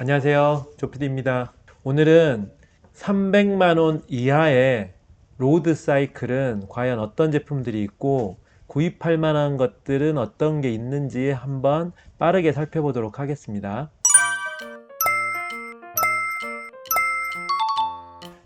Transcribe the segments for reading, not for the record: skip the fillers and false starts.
안녕하세요. 조피디입니다. 오늘은 300만원 이하의 로드 사이클은 과연 어떤 제품들이 있고 구입할 만한 것들은 어떤 게 있는지 한번 빠르게 살펴보도록 하겠습니다.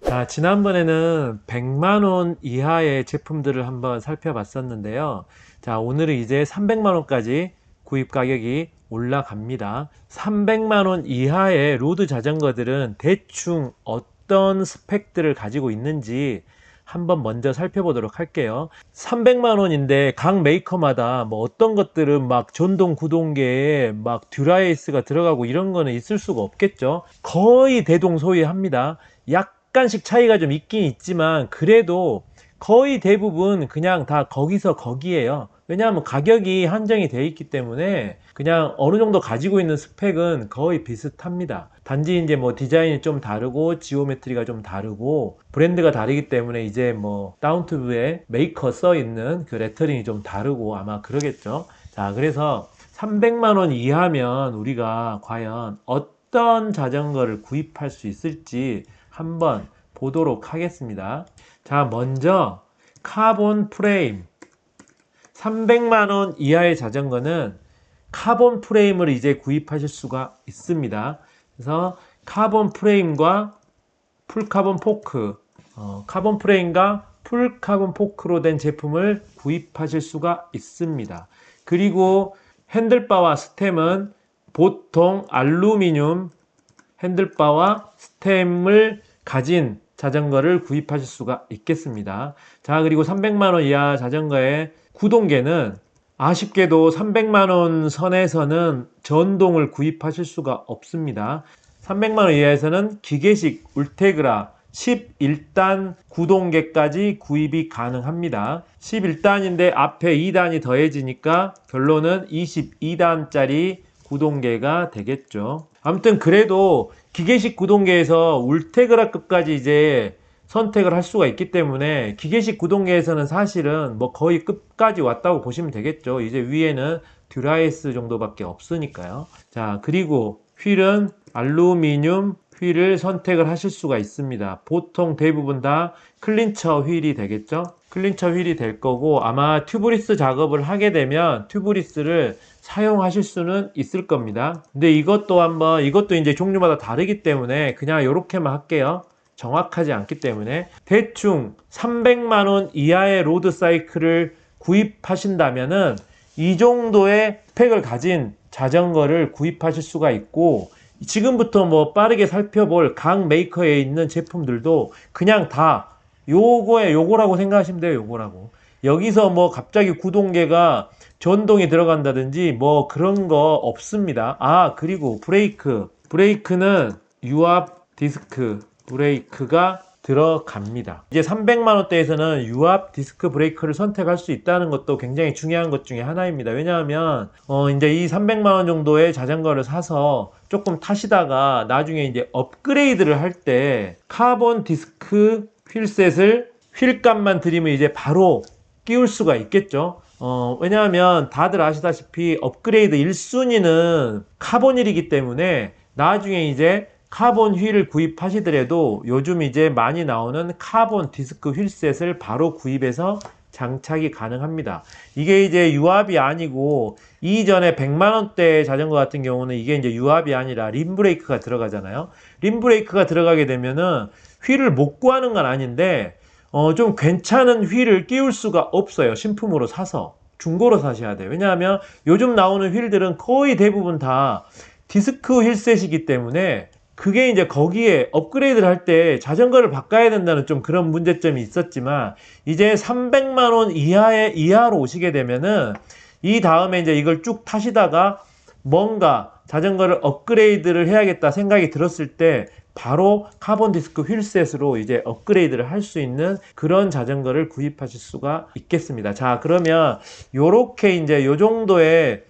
자, 지난번에는 100만원 이하의 제품들을 한번 살펴봤었는데요. 자, 오늘은 이제 300만원까지 구입 가격이 올라갑니다. 300만원 이하의 로드 자전거들은 대충 어떤 스펙들을 가지고 있는지 한번 먼저 살펴보도록 할게요. 300만원인데 각 메이커마다 뭐 어떤 것들은 막 전동 구동계에 막 듀라에이스가 들어가고 이런 거는 있을 수가 없겠죠. 거의 대동소이합니다. 약간씩 차이가 좀 있긴 있지만 그래도 거의 대부분 그냥 다 거기서 거기에요. 왜냐하면 가격이 한정이 되어 있기 때문에 그냥 어느 정도 가지고 있는 스펙은 거의 비슷합니다. 단지 이제 뭐 디자인이 좀 다르고 지오메트리가 좀 다르고 브랜드가 다르기 때문에 이제 뭐 다운튜브에 메이커 써 있는 그 레터링이 좀 다르고 아마 그러겠죠. 자, 그래서 300만원 이하면 우리가 과연 어떤 자전거를 구입할 수 있을지 한번 보도록 하겠습니다. 자, 먼저 카본 프레임 300만원 이하의 자전거는 카본 프레임을 이제 구입하실 수가 있습니다. 그래서 카본 프레임과 풀카본 포크, 카본 프레임과 풀카본 포크로 된 제품을 구입하실 수가 있습니다. 그리고 핸들바와 스템은 보통 알루미늄 핸들바와 스템을 가진 자전거를 구입하실 수가 있겠습니다. 자, 그리고 300만원 이하 자전거의 구동계는 아쉽게도 300만원 선에서는 전동을 구입하실 수가 없습니다. 300만원 이하에서는 기계식 울테그라 11단 구동계까지 구입이 가능합니다. 11단인데 앞에 2단이 더해지니까 결론은 22단짜리 구동계가 되겠죠. 아무튼 그래도 기계식 구동계에서 울테그라급까지 이제 선택을 할 수가 있기 때문에 기계식 구동계에서는 사실은 뭐 거의 끝까지 왔다고 보시면 되겠죠. 이제 위에는 듀라이스 정도밖에 없으니까요. 자, 그리고 휠은 알루미늄 휠을 선택을 하실 수가 있습니다. 보통 대부분 다 클린처 휠이 되겠죠. 클린처 휠이 될 거고 아마 튜브리스 작업을 하게 되면 튜브리스를 사용하실 수는 있을 겁니다. 근데 이것도 이제 종류마다 다르기 때문에 그냥 이렇게만 할게요. 정확하지 않기 때문에 대충 300만원 이하의 로드 사이클을 구입하신다면은 이 정도의 스펙을 가진 자전거를 구입하실 수가 있고 지금부터 뭐 빠르게 살펴볼 각 메이커에 있는 제품들도 그냥 다 요거라고 생각하시면 돼요. 요거라고. 여기서 뭐 갑자기 구동계가 전동이 들어간다든지 뭐 그런 거 없습니다. 아, 그리고 브레이크는 유압 디스크 브레이크가 들어갑니다. 이제 300만원대에서는 유압 디스크 브레이크를 선택할 수 있다는 것도 굉장히 중요한 것 중에 하나입니다. 왜냐하면 이제 이 300만원 정도의 자전거를 사서 조금 타시다가 나중에 이제 업그레이드를 할 때 카본 디스크 휠셋을 휠값만 들이면 이제 바로 끼울 수가 있겠죠. 왜냐하면 다들 아시다시피 업그레이드 1순위는 카본휠이기 때문에 나중에 이제 카본 휠을 구입하시더라도 요즘 이제 많이 나오는 카본 디스크 휠셋을 바로 구입해서 장착이 가능합니다. 이게 이제 유압이 아니고 이전에 100만원대 자전거 같은 경우는 이게 이제 유압이 아니라 림브레이크가 들어가잖아요. 림브레이크가 들어가게 되면은 휠을 못 구하는 건 아닌데 좀 괜찮은 휠을 끼울 수가 없어요. 신품으로 사서 중고로 사셔야 돼요. 왜냐하면 요즘 나오는 휠들은 거의 대부분 다 디스크 휠셋이기 때문에 그게 이제 거기에 업그레이드를 할 때 자전거를 바꿔야 된다는 좀 그런 문제점이 있었지만 이제 300만원 이하로 오시게 되면은 이 다음에 이제 이걸 쭉 타시다가 뭔가 자전거를 업그레이드를 해야겠다 생각이 들었을 때 바로 카본 디스크 휠셋으로 이제 업그레이드를 할 수 있는 그런 자전거를 구입하실 수가 있겠습니다. 자, 그러면 요렇게 이제 요 정도의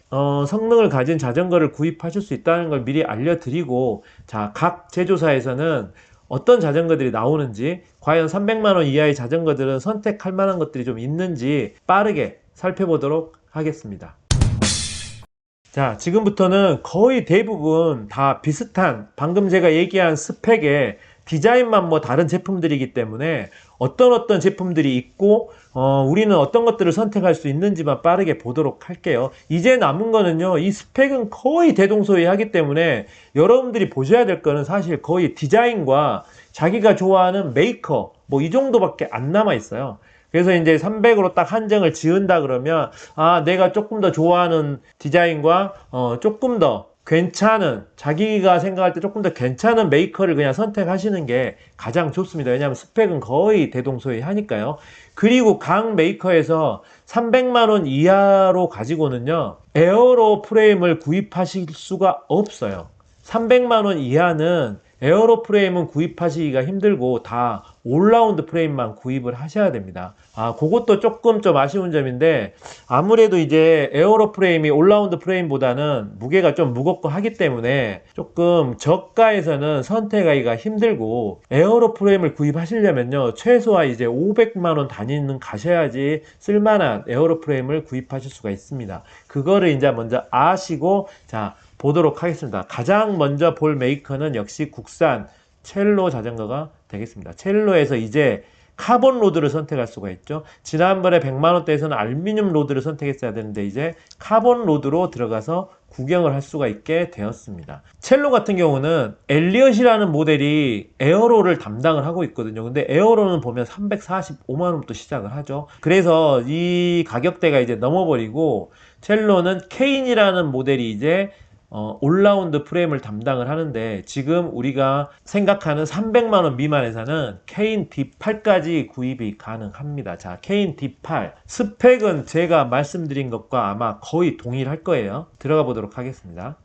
성능을 가진 자전거를 구입하실 수 있다는 걸 미리 알려드리고, 자, 각 제조사에서는 어떤 자전거들이 나오는지, 과연 300만원 이하의 자전거들은 선택할 만한 것들이 좀 있는지 빠르게 살펴보도록 하겠습니다. 자, 지금부터는 거의 대부분 다 비슷한 방금 제가 얘기한 스펙의 디자인만 뭐 다른 제품들이기 때문에 어떤 제품들이 있고 우리는 어떤 것들을 선택할 수 있는지만 빠르게 보도록 할게요. 이제 남은 거는요, 이 스펙은 거의 대동소이하기 때문에 여러분들이 보셔야 될 거는 사실 거의 디자인과 자기가 좋아하는 메이커 뭐 이 정도밖에 안 남아 있어요. 그래서 이제 300으로 딱 한정을 지은다 그러면 내가 조금 더 좋아하는 디자인과 조금 더 괜찮은, 자기가 생각할 때 조금 더 괜찮은 메이커를 그냥 선택하시는 게 가장 좋습니다. 왜냐하면 스펙은 거의 대동소이하니까요. 그리고 각 메이커에서 300만 원 이하로 가지고는요, 에어로 프레임을 구입하실 수가 없어요. 300만 원 이하는 에어로 프레임은 구입하시기가 힘들고 다 올라운드 프레임만 구입을 하셔야 됩니다. 그것도 조금 좀 아쉬운 점인데, 아무래도 이제 에어로 프레임이 올라운드 프레임보다는 무게가 좀 무겁고 하기 때문에 조금 저가에서는 선택하기가 힘들고, 에어로 프레임을 구입하시려면요, 최소한 이제 500만 원 단위는 가셔야지 쓸만한 에어로 프레임을 구입하실 수가 있습니다. 그거를 이제 먼저 아시고, 자, 보도록 하겠습니다. 가장 먼저 볼 메이커는 역시 국산 첼로 자전거가 되겠습니다. 첼로에서 이제 카본 로드를 선택할 수가 있죠. 지난번에 100만원대에서는 알루미늄 로드를 선택했어야 되는데 이제 카본 로드로 들어가서 구경을 할 수가 있게 되었습니다. 첼로 같은 경우는 엘리엇이라는 모델이 에어로를 담당을 하고 있거든요. 근데 에어로는 보면 345만원부터 시작을 하죠. 그래서 이 가격대가 이제 넘어버리고 첼로는 케인이라는 모델이 이제 올라운드 프레임을 담당을 하는데, 지금 우리가 생각하는 300만원 미만에서는 케인 D8까지 구입이 가능합니다. 자, 케인 D8 스펙은 제가 말씀드린 것과 아마 거의 동일할 거예요. 들어가 보도록 하겠습니다.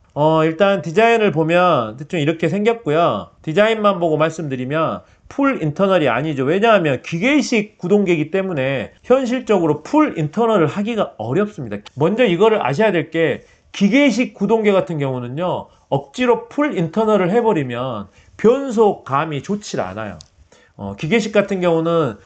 일단 디자인을 보면 대충 이렇게 생겼고요. 디자인만 보고 말씀드리면 풀 인터널이 아니죠. 왜냐하면 기계식 구동계이기 때문에 현실적으로 풀 인터널을 하기가 어렵습니다. 먼저 이거를 아셔야 될 게, 기계식 구동계 같은 경우는요, 억지로 풀 인터널을 해버리면 변속감이 좋지 않아요. 기계식 같은 경우는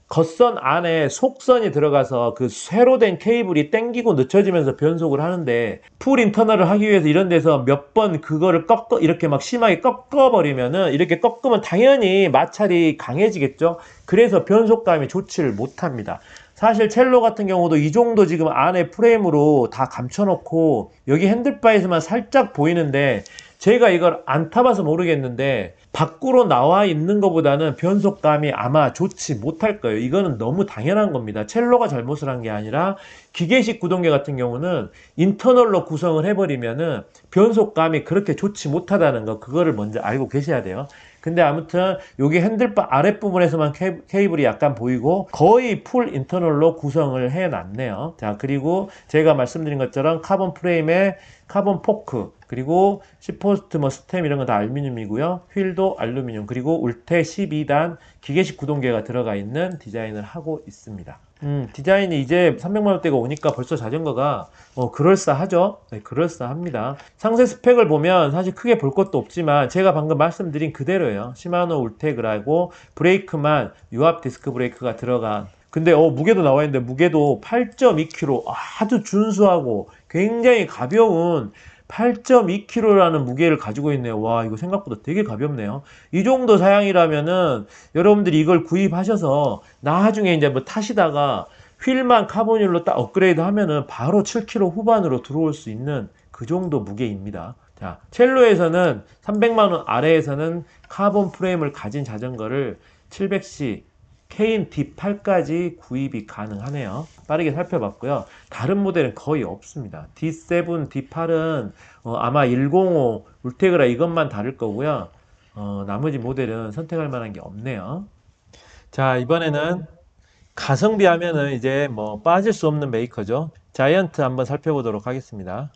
겉선 안에 속선이 들어가서 그 쇠로 된 케이블이 당기고 늦춰지면서 변속을 하는데, 풀 인터널을 하기 위해서 이런 데서 몇 번 그거를 이렇게 막 심하게 꺾어버리면은, 이렇게 꺾으면 당연히 마찰이 강해지겠죠. 그래서 변속감이 좋지를 못합니다. 사실 첼로 같은 경우도 이 정도 지금 안에 프레임으로 다 감춰놓고 여기 핸들바에서만 살짝 보이는데, 제가 이걸 안 타봐서 모르겠는데 밖으로 나와 있는 것보다는 변속감이 아마 좋지 못할 거예요. 이거는 너무 당연한 겁니다. 첼로가 잘못을 한 게 아니라 기계식 구동계 같은 경우는 인터널로 구성을 해버리면은 변속감이 그렇게 좋지 못하다는 거, 그거를 먼저 알고 계셔야 돼요. 근데 아무튼 여기 핸들바 아랫부분에서만 케이블이 약간 보이고 거의 풀 인터널로 구성을 해 놨네요. 자, 그리고 제가 말씀드린 것처럼 카본 프레임에 카본 포크, 그리고 시포스트 뭐 스템 이런 거 다 알루미늄이고요. 휠도 알루미늄, 그리고 울테 12단 기계식 구동계가 들어가 있는 디자인을 하고 있습니다. 디자인이 이제 300만원대가 오니까 벌써 자전거가 그럴싸하죠. 네, 그럴싸합니다. 상세 스펙을 보면 사실 크게 볼 것도 없지만 제가 방금 말씀드린 그대로예요. 시마노 울테그라고 브레이크만 유압 디스크 브레이크가 들어간, 근데 무게도 나와 있는데 무게도 8.2kg, 아주 준수하고 굉장히 가벼운 8.2kg라는 무게를 가지고 있네요. 와, 이거 생각보다 되게 가볍네요. 이 정도 사양이라면은 여러분들이 이걸 구입하셔서 나중에 이제 뭐 타시다가 휠만 카본율로 딱 업그레이드 하면은 바로 7kg 후반으로 들어올 수 있는 그 정도 무게입니다. 자, 첼로에서는 300만원 아래에서는 카본 프레임을 가진 자전거를 700C 케인 D8까지 구입이 가능하네요. 빠르게 살펴봤고요. 다른 모델은 거의 없습니다. D7, D8은 아마 105 울테그라 이것만 다를 거고요. 나머지 모델은 선택할 만한 게 없네요. 자, 이번에는 가성비 하면은 이제 뭐 빠질 수 없는 메이커죠. 자이언트 한번 살펴보도록 하겠습니다.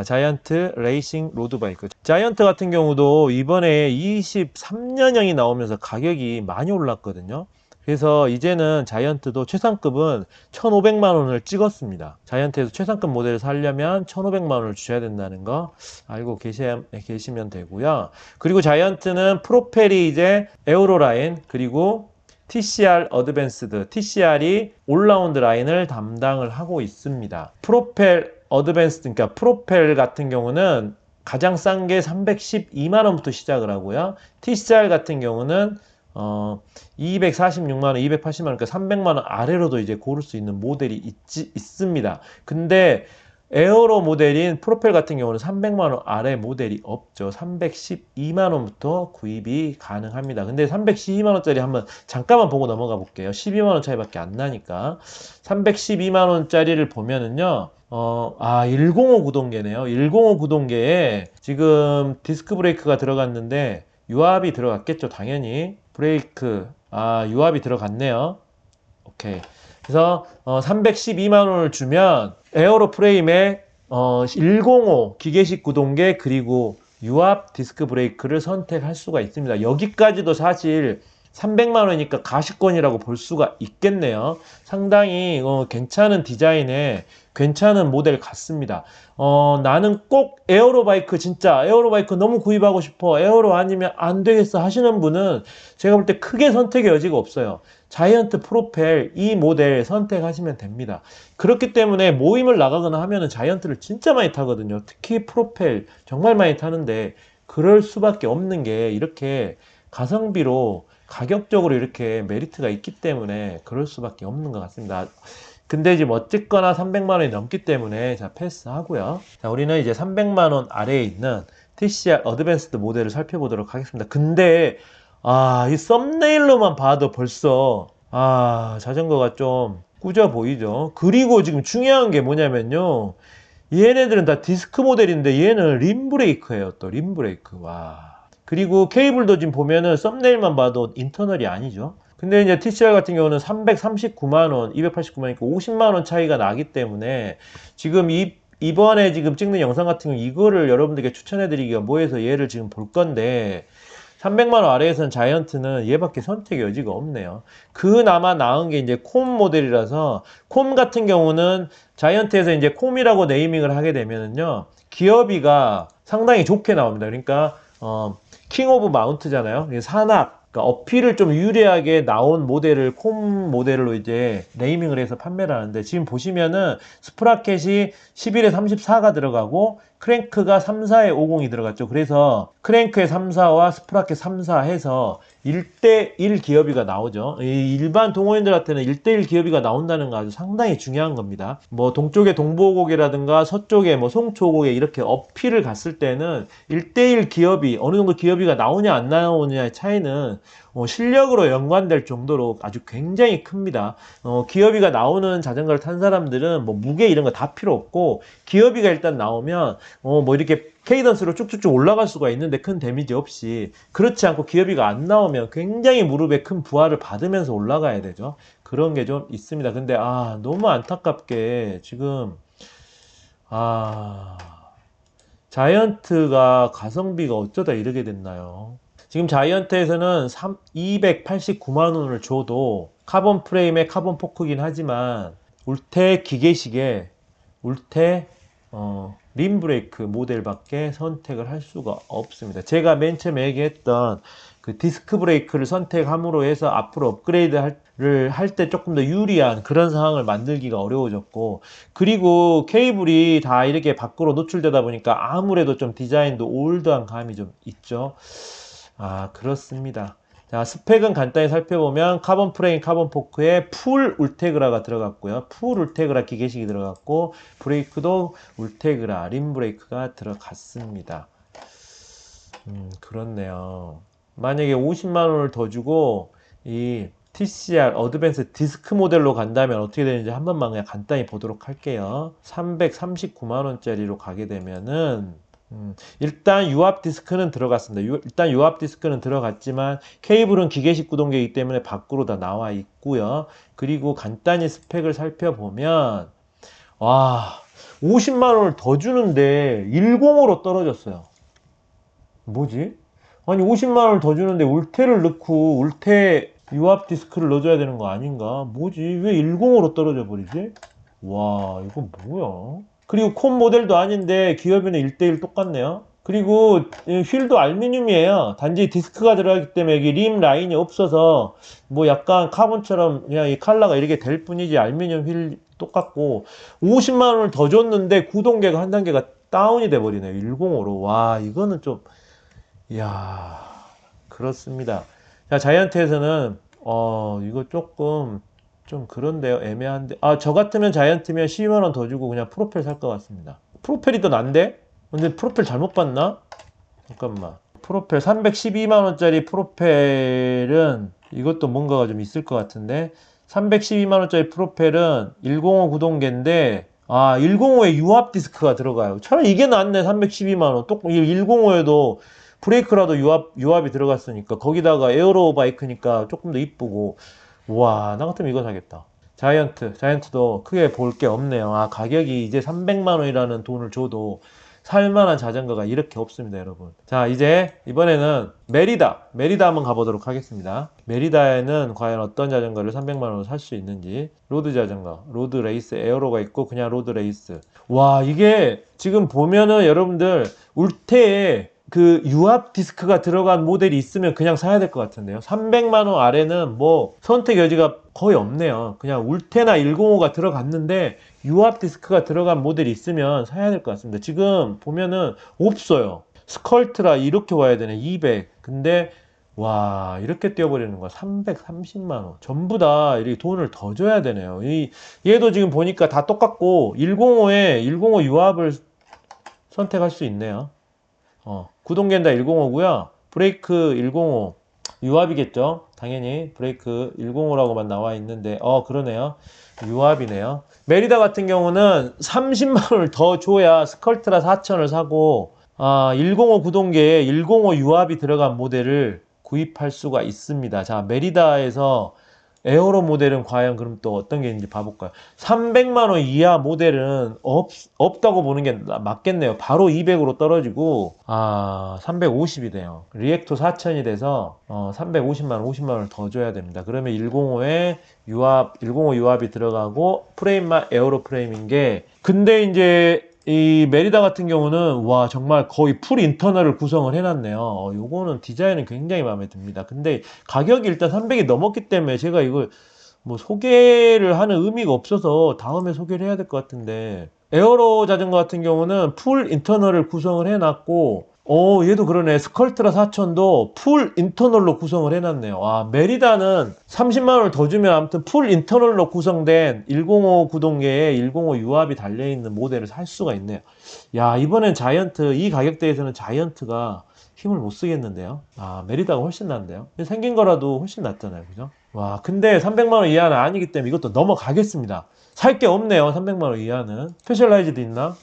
자이언트 레이싱 로드바이크. 자이언트 같은 경우도 이번에 23년형이 나오면서 가격이 많이 올랐거든요. 그래서 이제는 자이언트도 최상급은 1,500만원을 찍었습니다. 자이언트에서 최상급 모델을 사려면 1,500만원을 주셔야 된다는 거 알고 계시면 되고요. 그리고 자이언트는 프로펠이 이제 에어로 라인, 그리고 TCR 어드밴스드, TCR이 올라운드 라인을 담당을 하고 있습니다. 프로펠 어드밴스드, 그러니까 프로펠 같은 경우는 가장 싼 게 312만원부터 시작을 하고요. TCR 같은 경우는 246만원, 280만원, 그러니까 300만원 아래로도 이제 고를 수 있는 모델이 있습니다. 근데 에어로 모델인 프로펠 같은 경우는 300만원 아래 모델이 없죠. 312만원부터 구입이 가능합니다. 근데 312만원짜리 한번 잠깐만 보고 넘어가 볼게요. 12만원 차이밖에 안 나니까. 312만원짜리를 보면은요, 105 구동계네요. 105 구동계에 지금 디스크 브레이크가 들어갔는데, 유압이 들어갔겠죠, 당연히. 브레이크, 유압이 들어갔네요. 오케이. 그래서 312만원을 주면 에어로 프레임에 105 기계식 구동계 그리고 유압 디스크 브레이크를 선택할 수가 있습니다. 여기까지도 사실 300만원이니까 가시권이라고 볼 수가 있겠네요. 상당히 괜찮은 디자인에 괜찮은 모델 같습니다. 나는 꼭 에어로 바이크, 진짜 에어로 바이크 너무 구입하고 싶어, 에어로 아니면 안 되겠어 하시는 분은 제가 볼 때 크게 선택의 여지가 없어요. 자이언트 프로펠 이 모델 선택하시면 됩니다. 그렇기 때문에 모임을 나가거나 하면은 자이언트를 진짜 많이 타거든요. 특히 프로펠 정말 많이 타는데, 그럴 수밖에 없는 게 이렇게 가성비로 가격적으로 이렇게 메리트가 있기 때문에 그럴 수밖에 없는 것 같습니다. 근데 지금 어쨌거나 300만원이 넘기 때문에 자, 패스하고요. 자, 우리는 이제 300만원 아래에 있는 TCR 어드밴스드 모델을 살펴보도록 하겠습니다. 근데 이 썸네일로만 봐도 벌써 자전거가 좀 꾸져 보이죠. 그리고 지금 중요한 게 뭐냐면요, 얘네들은 다 디스크 모델인데 얘는 림 브레이크예요. 또 림 브레이크. 와. 그리고 케이블도 지금 보면은 썸네일만 봐도 인터널이 아니죠. 근데 이제 TCR 같은 경우는 339만원, 289만원, 50만원 차이가 나기 때문에 지금 이번에 지금 찍는 영상 같은 경우 이거를 여러분들께 추천해드리기가 뭐해서 얘를 지금 볼 건데, 300만원 아래에서는 자이언트는 얘밖에 선택의 여지가 없네요. 그나마 나은 게 이제 콤 모델이라서, 콤 같은 경우는 자이언트에서 이제 콤이라고 네이밍을 하게 되면은요, 기어비가 상당히 좋게 나옵니다. 그러니까 킹 오브 마운트잖아요. 산악, 그러니까 어필을 좀 유리하게 나온 모델을 콤 모델로 이제 네이밍을 해서 판매를 하는데, 지금 보시면은 스프라켓이 11에 34가 들어가고 크랭크가 34에 50이 들어갔죠. 그래서 크랭크에 34와 스프라켓 34 해서 1대1 기어비가 나오죠. 일반 동호인들한테는 1대1 기어비가 나온다는 거 아주 상당히 중요한 겁니다. 뭐 동쪽에 동부고개라든가 서쪽에 뭐 송초고개 이렇게 어필을 갔을 때는 1대1 기어비, 어느 정도 기어비가 나오냐 안 나오냐의 차이는 실력으로 연관될 정도로 아주 굉장히 큽니다. 기어비가 나오는 자전거를 탄 사람들은 뭐 무게 이런 거 다 필요 없고, 기어비가 일단 나오면 뭐 이렇게 케이던스로 쭉쭉쭉 올라갈 수가 있는데 큰 데미지 없이, 그렇지 않고 기어비가 안 나오면 굉장히 무릎에 큰 부하를 받으면서 올라가야 되죠. 그런 게 좀 있습니다. 근데 너무 안타깝게 지금 자이언트가 가성비가 어쩌다 이렇게 됐나요? 지금 자이언트에서는 289만원을 줘도 카본 프레임에 카본 포크긴 하지만 울테 기계식에 울테 림 브레이크 모델밖에 선택을 할 수가 없습니다. 제가 맨 처음에 얘기했던 그 디스크 브레이크를 선택함으로 해서 앞으로 업그레이드를 할 때 조금 더 유리한 그런 상황을 만들기가 어려워졌고, 그리고 케이블이 다 이렇게 밖으로 노출되다 보니까 아무래도 좀 디자인도 올드한 감이 좀 있죠. 그렇습니다. 자, 스펙은 간단히 살펴보면 카본 프레임, 카본 포크에 풀 울테그라가 들어갔고요. 풀 울테그라 기계식이 들어갔고, 브레이크도 울테그라 림 브레이크가 들어갔습니다. 그렇네요. 만약에 50만원을 더 주고 이 TCR 어드밴스 디스크 모델로 간다면 어떻게 되는지 한 번만 그냥 간단히 보도록 할게요. 339만원짜리로 가게 되면은 일단 유압 디스크는 들어갔습니다. 일단 유압 디스크는 들어갔지만 케이블은 기계식 구동계이기 때문에 밖으로 다 나와 있고요. 그리고 간단히 스펙을 살펴보면 50만원을 더 주는데 10으로 떨어졌어요. 뭐지? 아니 50만원을 더 주는데 울테를 넣고 울테 유압 디스크를 넣어줘야 되는 거 아닌가? 뭐지? 왜 10으로 떨어져 버리지? 와, 이거 뭐야? 그리고 콤 모델도 아닌데 기어비는 1대1 똑같네요. 그리고 휠도 알루미늄이에요. 단지 디스크가 들어가기 때문에 여기 림 라인이 없어서 뭐 약간 카본처럼 그냥 이 컬러가 이렇게 될 뿐이지, 알루미늄 휠도 똑같고 50만 원을 더 줬는데 구동계가 한 단계가 다운이 돼 버리네요. 105로. 와, 이거는 좀 이야, 그렇습니다. 자, 자이언트에서는 이거 조금 좀 그런데요. 애매한데. 아, 저 같으면 자이언트면 12만 원 더 주고 그냥 프로펠 살 것 같습니다. 프로펠이 더 난데? 근데 프로펠 잘못 봤나? 잠깐만. 프로펠 312만 원짜리 프로펠은 이것도 뭔가가 좀 있을 것 같은데 312만 원짜리 프로펠은 105 구동계인데 105에 유압 디스크가 들어가요. 차라리 이게 낫네. 312만 원. 또 105에도 브레이크라도 유압이 들어갔으니까 거기다가 에어로 바이크니까 조금 더 이쁘고 와, 나 같으면 이거 사겠다. 자이언트도 크게 볼 게 없네요. 가격이 이제 300만 원이라는 돈을 줘도 살만한 자전거가 이렇게 없습니다, 여러분. 자, 이제 이번에는 메리다 한번 가보도록 하겠습니다. 메리다에는 과연 어떤 자전거를 300만 원으로 살 수 있는지. 로드 자전거, 로드 레이스 에어로가 있고 그냥 로드 레이스. 와, 이게 지금 보면은 여러분들 울테에 그 유압 디스크가 들어간 모델이 있으면 그냥 사야 될 것 같은데요. 300만 원 아래는 뭐 선택 여지가 거의 없네요. 그냥 울테나 105가 들어갔는데 유압 디스크가 들어간 모델이 있으면 사야 될 것 같습니다. 지금 보면은 없어요. 스컬트라 이렇게 와야 되네. 200. 근데 와, 이렇게 띄워버리는 거야. 330만 원. 전부 다 이렇게 돈을 더 줘야 되네요. 얘도 지금 보니까 다 똑같고 105에 105 유압을 선택할 수 있네요. 구동계는 다 105고요. 브레이크 105. 유압이겠죠? 당연히 브레이크 105라고만 나와 있는데 그러네요. 유압이네요. 메리다 같은 경우는 30만 원을 더 줘야 스컬트라 4000을 사고 105 구동계에 105 유압이 들어간 모델을 구입할 수가 있습니다. 자, 메리다에서 에어로 모델은 과연 그럼 또 어떤 게 있는지 봐볼까요? 300만 원 이하 모델은 없다고 보는 게 맞겠네요. 바로 200으로 떨어지고 350이 돼요. 리액토 4000이 돼서 350만 원, 50만 원을 더 줘야 됩니다. 그러면 105에 105 유압이 들어가고 프레임만 에어로 프레임인 게 근데 이제 이 메리다 같은 경우는 와 정말 거의 풀 인터널을 구성을 해놨네요. 요거는 디자인은 굉장히 마음에 듭니다. 근데 가격이 일단 300이 넘었기 때문에 제가 이걸 뭐 소개를 하는 의미가 없어서 다음에 소개를 해야 될 것 같은데 에어로 자전거 같은 경우는 풀 인터널을 구성을 해놨고 얘도 그러네. 스컬트라 4000도 풀 인터널로 구성을 해놨네요. 메리다는 30만원을 더 주면 아무튼 풀 인터널로 구성된 105 구동계에 105 유압이 달려있는 모델을 살 수가 있네요. 야, 이번엔 자이언트, 이 가격대에서는 자이언트가 힘을 못 쓰겠는데요. 메리다가 훨씬 낫는데요. 생긴 거라도 훨씬 낫잖아요. 그죠? 와, 근데 300만원 이하는 아니기 때문에 이것도 넘어가겠습니다. 살 게 없네요. 300만원 이하는. 스페셜라이즈도 있나?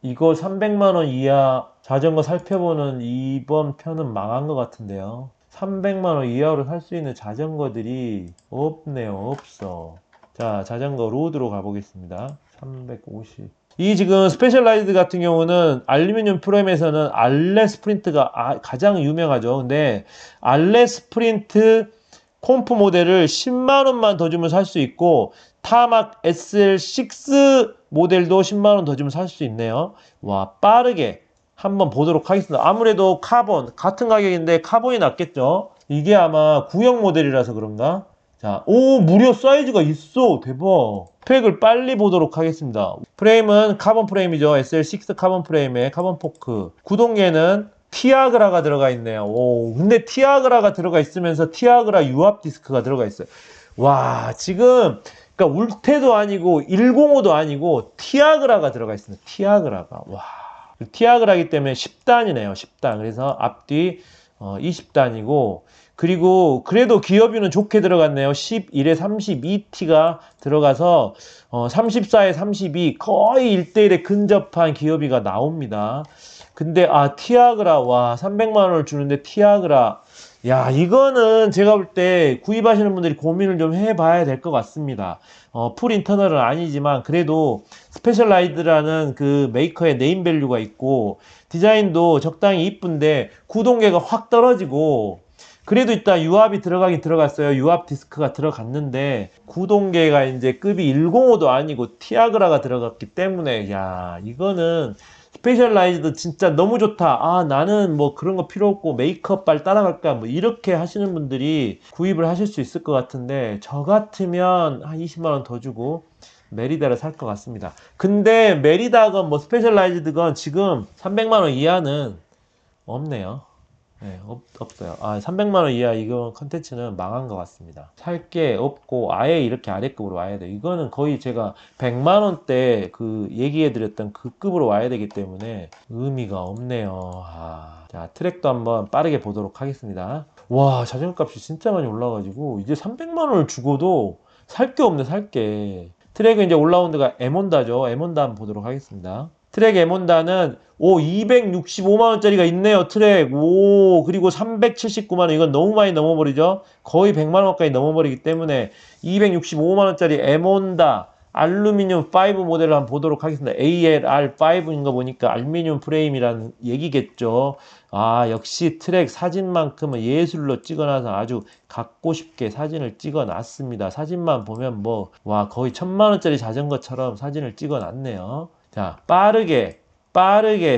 이거 300만원 이하 자전거 살펴보는 이번 편은 망한 것 같은데요. 300만원 이하로 살 수 있는 자전거들이 없네요. 없어. 자, 자전거 로드로 가보겠습니다. 350. 이 지금 스페셜라이즈 같은 경우는 알루미늄 프레임에서는 알레 스프린트가 가장 유명하죠. 근데 알레 스프린트 콤프 모델을 10만원만 더 주면 살 수 있고 타막 SL6 모델도 10만원 더 주면 살 수 있네요. 와, 빠르게 한번 보도록 하겠습니다. 아무래도 카본 같은 가격인데 카본이 낫겠죠. 이게 아마 구형 모델이라서 그런가. 자, 무려 사이즈가 있어. 대박. 스펙을 빨리 보도록 하겠습니다. 프레임은 카본 프레임이죠. SL6 카본 프레임에 카본 포크. 구동계는 티아그라가 들어가 있네요. 근데 티아그라가 들어가 있으면서 티아그라 유압 디스크가 들어가 있어요. 와, 지금 그러니까 울테도 아니고 105도 아니고 티아그라가 들어가 있습니다. 티아그라가. 와. 티아그라기 때문에 10단이네요. 10단. 그래서 앞뒤 20단이고 그리고 그래도 기어뷰는 좋게 들어갔네요. 11에 32T가 들어가서 34에 32 거의 1대1에 근접한 기어뷰가 나옵니다. 근데 티아그라 와 300만원을 주는데 티아그라 야 이거는 제가 볼 때 구입하시는 분들이 고민을 좀 해봐야 될 것 같습니다. 풀 인터널은 아니지만 그래도 스페셜라이드라는 그 메이커의 네임밸류가 있고 디자인도 적당히 이쁜데 구동계가 확 떨어지고 그래도 일단 유압이 들어가긴 들어갔어요. 유압 디스크가 들어갔는데 구동계가 이제 급이 105도 아니고 티아그라가 들어갔기 때문에 야 이거는 스페셜라이즈도 진짜 너무 좋다. 나는 뭐 그런 거 필요 없고 메이크업 발 따라갈까 뭐 이렇게 하시는 분들이 구입을 하실 수 있을 것 같은데 저 같으면 한 20만원 더 주고 메리다를 살 것 같습니다. 근데 메리다건 뭐 스페셜라이즈드건 지금 300만원 이하는 없네요. 네, 없어요. 300만원 이하 이거 컨텐츠는 망한 것 같습니다. 살 게 없고 아예 이렇게 아래급으로 와야 돼요. 이거는 거의 제가 100만원대 그 얘기해드렸던 그 급으로 와야 되기 때문에 의미가 없네요. 자, 트랙도 한번 빠르게 보도록 하겠습니다. 와, 자전거 값이 진짜 많이 올라가지고 이제 300만원을 주고도 살 게 없네, 살 게. 트랙은 이제 올라온 데가 에몬다죠. 에몬다 한번 보도록 하겠습니다. 트랙 에몬다는 265만원짜리가 있네요. 트랙. 그리고 379만원. 이건 너무 많이 넘어버리죠. 거의 100만원까지 넘어버리기 때문에 265만원짜리 에몬다 알루미늄 5 모델을 한번 보도록 하겠습니다. ALR5인 거 보니까 알루미늄 프레임이라는 얘기겠죠. 역시 트랙 사진만큼은 예술로 찍어놔서 아주 갖고 싶게 사진을 찍어놨습니다. 사진만 보면 거의 1000만원짜리 자전거처럼 사진을 찍어놨네요. 자, 빠르게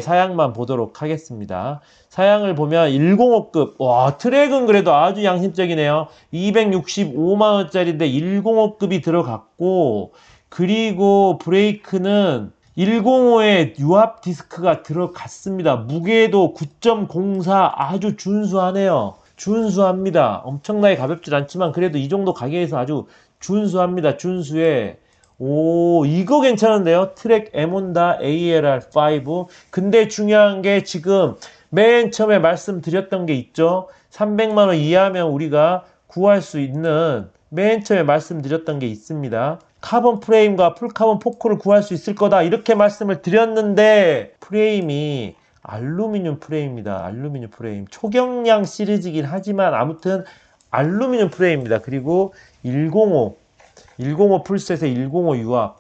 사양만 보도록 하겠습니다. 사양을 보면 105급. 트랙은 그래도 아주 양심적이네요. 265만원짜리인데 105급이 들어갔고, 그리고 브레이크는 105에 유압 디스크가 들어갔습니다. 무게도 9.04 아주 준수하네요. 준수합니다. 엄청나게 가볍진 않지만 그래도 이 정도 가격에서 아주 준수합니다. 준수해. 이거 괜찮은데요? 트랙 에몬다 ALR5. 근데 중요한 게 지금 맨 처음에 말씀드렸던 게 있죠? 300만원 이하면 우리가 구할 수 있는 맨 처음에 말씀드렸던 게 있습니다. 카본 프레임과 풀카본 포크를 구할 수 있을 거다. 이렇게 말씀을 드렸는데 프레임이 알루미늄 프레임입니다. 알루미늄 프레임. 초경량 시리즈이긴 하지만 아무튼 알루미늄 프레임입니다. 그리고 105 풀셋에 105 유압.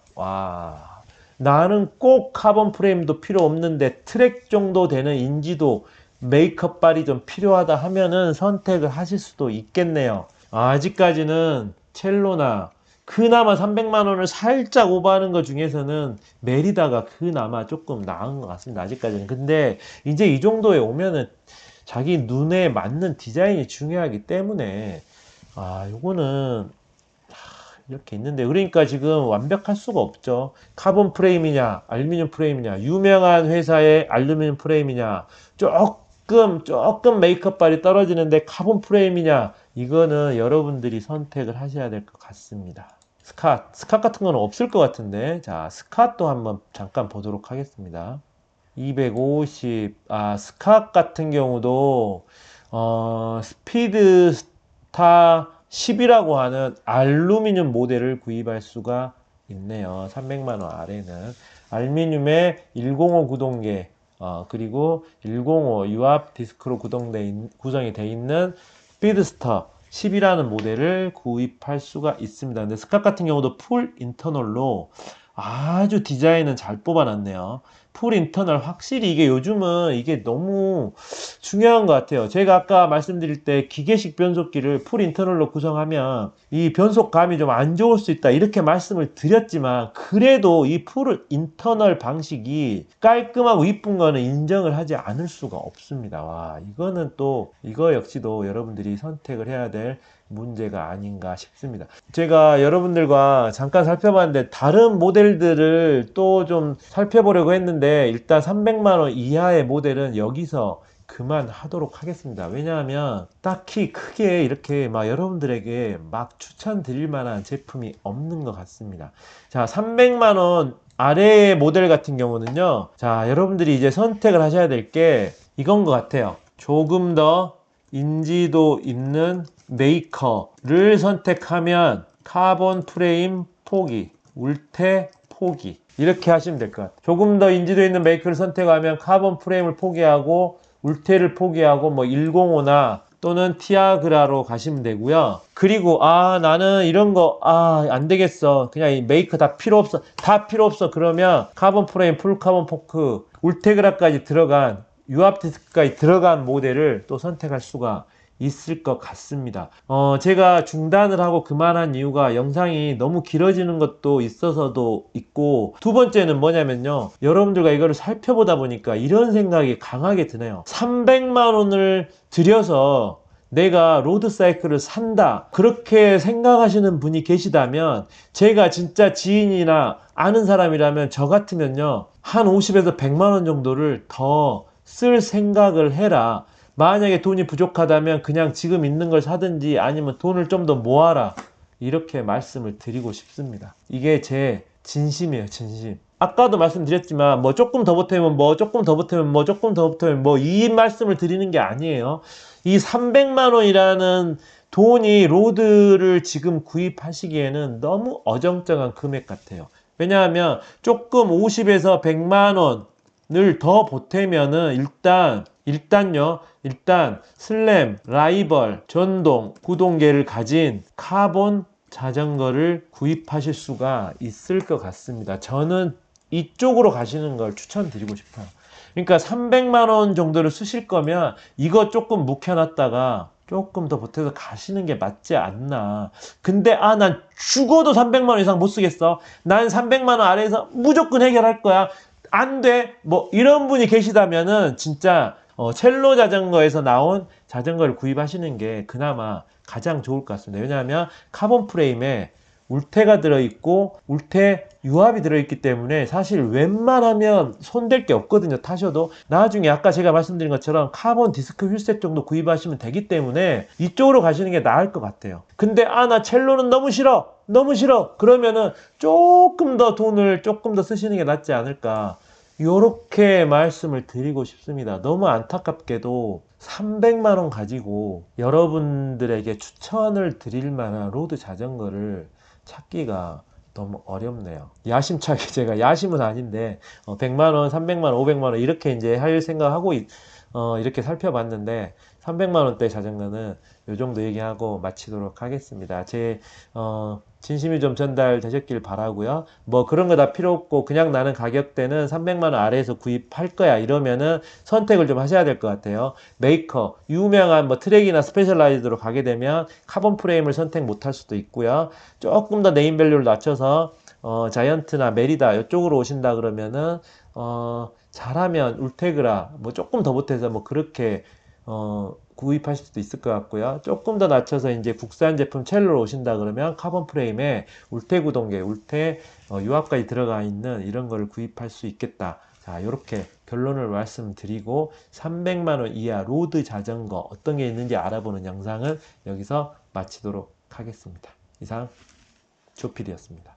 나는 꼭 카본 프레임도 필요 없는데 트랙 정도 되는 인지도 메이크업 발이 좀 필요하다 하면은 선택을 하실 수도 있겠네요. 아직까지는 첼로나 그나마 300만원을 살짝 오버하는 것 중에서는 메리다가 그나마 조금 나은 것 같습니다. 아직까지는. 근데 이제 이 정도에 오면은 자기 눈에 맞는 디자인이 중요하기 때문에 요거는 이렇게 있는데, 그러니까 지금 완벽할 수가 없죠. 카본 프레임이냐 알루미늄 프레임이냐, 유명한 회사의 알루미늄 프레임이냐, 조금 메이크업 발이 떨어지는데 카본 프레임이냐, 이거는 여러분들이 선택을 하셔야 될 것 같습니다. 스캇 같은 거는 없을 것 같은데, 자, 스캇도 한번 잠깐 보도록 하겠습니다. 250. 스캇 같은 경우도 스피드스타 10이라고 하는 알루미늄 모델을 구입할 수가 있네요. 300만원 아래는 알루미늄에 105 구동계, 그리고 105 유압 디스크로 구성이 되어 있는 스피드스터 10이라는 모델을 구입할 수가 있습니다. 근데 스캇 같은 경우도 풀 인터널로 아주 디자인은 잘 뽑아놨네요. 풀 인터널, 확실히 이게 요즘은 이게 너무 중요한 것 같아요. 제가 아까 말씀드릴 때 기계식 변속기를 풀 인터널로 구성하면 이 변속감이 좀 안 좋을 수 있다 이렇게 말씀을 드렸지만, 그래도 이 풀 인터널 방식이 깔끔하고 이쁜 거는 인정을 하지 않을 수가 없습니다. 이거는 또 이거 역시도 여러분들이 선택을 해야 될 문제가 아닌가 싶습니다. 제가 여러분들과 잠깐 살펴봤는데 다른 모델들을 또 좀 살펴보려고 했는데, 일단 300만원 이하의 모델은 여기서 그만하도록 하겠습니다. 왜냐하면 딱히 크게 이렇게 여러분들에게 추천드릴 만한 제품이 없는 것 같습니다. 자, 300만원 아래의 모델 같은 경우는요, 자, 여러분들이 이제 선택을 하셔야 될 게 이건 것 같아요. 조금 더 인지도 있는 메이커를 선택하면 카본 프레임 포기, 울테 포기, 이렇게 하시면 될 것 같아요. 조금 더 인지도 있는 메이커를 선택하면 카본 프레임을 포기하고 울테를 포기하고 105나 또는 티아그라로 가시면 되고요. 그리고 나는 이런 거 안 되겠어, 그냥 이 메이커 다 필요 없어 그러면 카본 프레임, 풀 카본 포크, 울테그라까지 들어간 유압 디스크까지 들어간 모델을 또 선택할 수가 있을 것 같습니다. 제가 중단을 하고 그만한 이유가 영상이 너무 길어지는 것도 있어서도 있고, 두 번째는 뭐냐면요, 여러분들과 이거를 살펴보다 보니까 이런 생각이 강하게 드네요. 300만원을 들여서 내가 로드 사이클을 산다. 그렇게 생각하시는 분이 계시다면 제가 진짜 지인이나 아는 사람이라면 저 같으면요. 한 50에서 100만 원 정도를 더 쓸 생각을 해라. 만약에 돈이 부족하다면 그냥 지금 있는 걸 사든지 아니면 돈을 좀 더 모아라. 이렇게 말씀을 드리고 싶습니다. 이게 제 진심이에요, 진심. 아까도 말씀드렸지만 뭐 조금 더 보태면 뭐 조금 더 보태면 뭐 조금 더 보태면 뭐 이 말씀을 드리는 게 아니에요. 이 300만 원이라는 돈이 로드를 지금 구입하시기에는 너무 어정쩡한 금액 같아요. 왜냐하면 조금 50에서 100만 원을 더 보태면은 일단 슬램, 라이벌, 전동, 구동계를 가진 카본 자전거를 구입하실 수가 있을 것 같습니다. 저는 이쪽으로 가시는 걸 추천드리고 싶어요. 그러니까 300만 원 정도를 쓰실 거면 이거 조금 묵혀놨다가 조금 더 보태서 가시는 게 맞지 않나. 근데 난 죽어도 300만 원 이상 못 쓰겠어. 난 300만 원 아래에서 무조건 해결할 거야. 안 돼. 뭐 이런 분이 계시다면은 진짜 첼로 자전거에서 나온 자전거를 구입하시는 게 그나마 가장 좋을 것 같습니다. 왜냐하면 카본 프레임에 울테가 들어있고 울테 유압이 들어있기 때문에 사실 웬만하면 손댈 게 없거든요. 타셔도 나중에 아까 제가 말씀드린 것처럼 카본 디스크 휠셋 정도 구입하시면 되기 때문에 이쪽으로 가시는 게 나을 것 같아요. 근데 나 첼로는 너무 싫어 그러면은 조금 더 돈을 조금 더 쓰시는 게 낫지 않을까, 요렇게 말씀을 드리고 싶습니다. 너무 안타깝게도 300만 원 가지고 여러분들에게 추천을 드릴 만한 로드 자전거를 찾기가 너무 어렵네요. 야심차게 제가 야심은 아닌데 100만 원, 300만 원, 500만 원 이렇게 이제 할 생각하고 이렇게 살펴봤는데 300만 원대 자전거는 요 정도 얘기하고 마치도록 하겠습니다. 제 진심이 좀 전달되셨길 바라고요. 뭐 그런 거 다 필요 없고 그냥 나는 가격대는 300만 원 아래에서 구입할 거야 이러면은 선택을 좀 하셔야 될 것 같아요. 메이커, 유명한 뭐 트랙이나 스페셜라이즈드로 가게 되면 카본 프레임을 선택 못 할 수도 있고요. 조금 더 네임밸류를 낮춰서 자이언트나 메리다 이쪽으로 오신다 그러면은 잘하면 울테그라 뭐 조금 더 보태서 뭐 그렇게 구입하실 수도 있을 것 같고요. 조금 더 낮춰서 이제 국산 제품 첼로로 오신다 그러면 카본 프레임에 울테 구동계, 울테 유압까지 들어가 있는 이런 거를 구입할 수 있겠다. 자, 이렇게 결론을 말씀드리고 300만 원 이하 로드 자전거 어떤 게 있는지 알아보는 영상은 여기서 마치도록 하겠습니다. 이상 조필이었습니다.